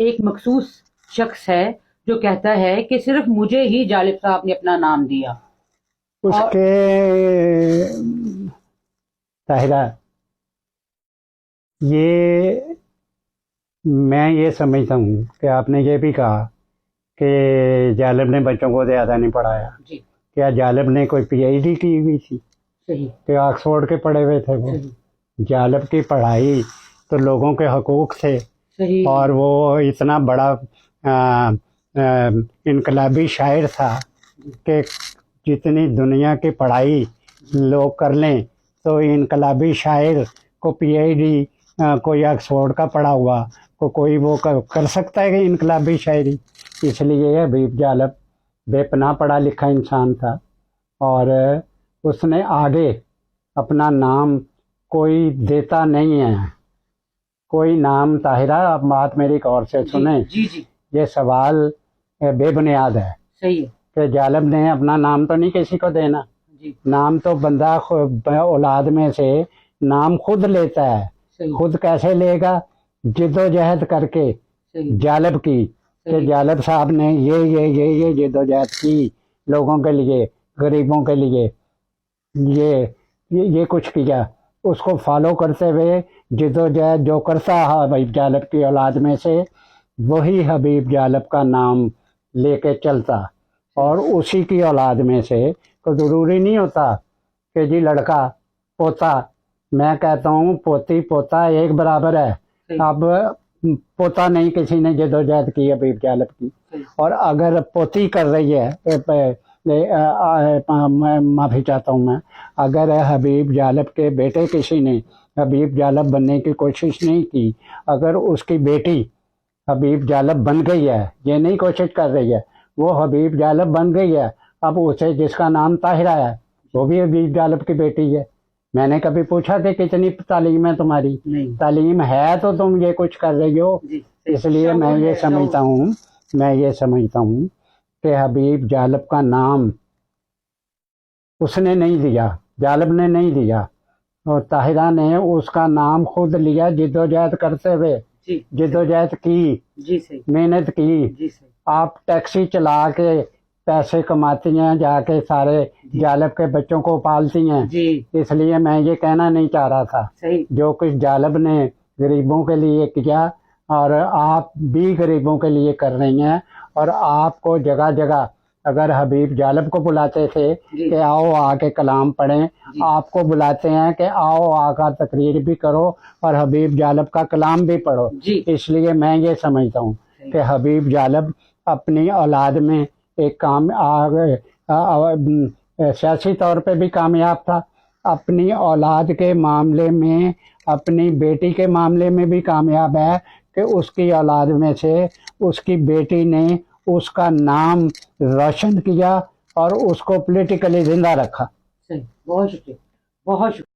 ایک مخصوص شخص ہے جو کہتا ہے کہ صرف مجھے ہی جالب صاحب نے اپنا نام دیا. اس کے طاہرہ یہ میں یہ سمجھتا ہوں کہ آپ نے یہ بھی کہا کہ جالب نے بچوں کو زیادہ نہیں پڑھایا. جی کیا جالب نے کوئی پی ایچ ڈی کی ہوئی تھی؟ صحیح. کہ آکسفورڈ کے پڑھے ہوئے تھے وہ؟ جالب کی پڑھائی تو لوگوں کے حقوق تھے. صحیح. اور وہ اتنا بڑا انقلابی شاعر تھا کہ جتنی دنیا کی پڑھائی لوگ کر لیں تو انقلابی شاعر کو پی ایچ ڈی کوئی آکسفورڈ کا پڑھا ہوا کوئی وہ کر سکتا ہے کہ انقلابی شاعری. اس لیے حبیب جالب بے پناہ پڑھا لکھا انسان تھا اور اس نے آگے اپنا نام کوئی دیتا نہیں ہے. کوئی نام طاہرہ آپ بات میری غور سے سنیں. جی جی یہ سوال بے بنیاد ہے. صحیح ہے. کہ جالب نے اپنا نام تو نہیں کسی کو دینا. جی نام تو بندہ اولاد میں سے نام خود لیتا ہے. صحیح. خود کیسے لے گا؟ جد و جہد کر کے صحیح. جالب کی کہ جالب صاحب نے یہ جد و جہد کی لوگوں کے لیے غریبوں کے لیے یہ کچھ کیا. اس کو فالو کرتے ہوئے جد و جہد جو کرتا حبیب جالب کی اولاد میں سے وہی حبیب جالب کا نام لے کے چلتا. اور اسی کی اولاد میں سے تو ضروری نہیں ہوتا کہ جی لڑکا پوتا. میں کہتا ہوں پوتی پوتا ایک برابر ہے. اب پوتا نہیں کسی نے جد و جہد کی حبیب جالب کی. اور اگر پوتی کر رہی ہے معافی چاہتا ہوں میں، اگر حبیب جالب کے بیٹے کسی نے حبیب جالب بننے کی کوشش نہیں کی، اگر اس کی بیٹی حبیب جالب بن گئی ہے، یہ نہیں کوشش کر رہی ہے، وہ حبیب جالب بن گئی ہے، اب اسے جس کا نام طاہرہ ہے وہ بھی حبیب جالب کی بیٹی ہے. میں نے کبھی پوچھا کہ کتنی تعلیم ہے تمہاری؟ تعلیم ہے تو تم یہ کچھ کر رہی ہو. اس لیے میں یہ سمجھتا ہوں کہ حبیب جالب کا نام اس نے نہیں دیا، جالب نے نہیں دیا، اور طاہرہ نے اس کا نام خود لیا جد و جہد کرتے ہوئے. جد و جہد کی، محنت کی. آپ ٹیکسی چلا کے پیسے کماتی ہیں، جا کے سارے جالب کے بچوں کو پالتی ہیں. اس لیے میں یہ کہنا نہیں چاہ رہا تھا. جو کچھ جالب نے غریبوں کے لیے کیا اور آپ بھی غریبوں کے لیے کر رہی ہیں. اور آپ کو جگہ جگہ اگر حبیب جالب کو بلاتے تھے کہ آؤ آ کے کلام پڑھیں، آپ کو بلاتے ہیں کہ آؤ آ کر تقریر بھی کرو اور حبیب جالب کا کلام بھی پڑھو. اس لیے میں یہ سمجھتا ہوں کہ حبیب جالب اپنی اولاد میں ایک سیاسی طور پہ بھی کامیاب تھا، اپنی اولاد کے معاملے میں، اپنی بیٹی کے معاملے میں بھی کامیاب ہے کہ اس کی اولاد میں سے اس کی بیٹی نے اس کا نام روشن کیا اور اس کو پولیٹیکلی زندہ رکھا. بہت شکریہ، بہت شکریہ.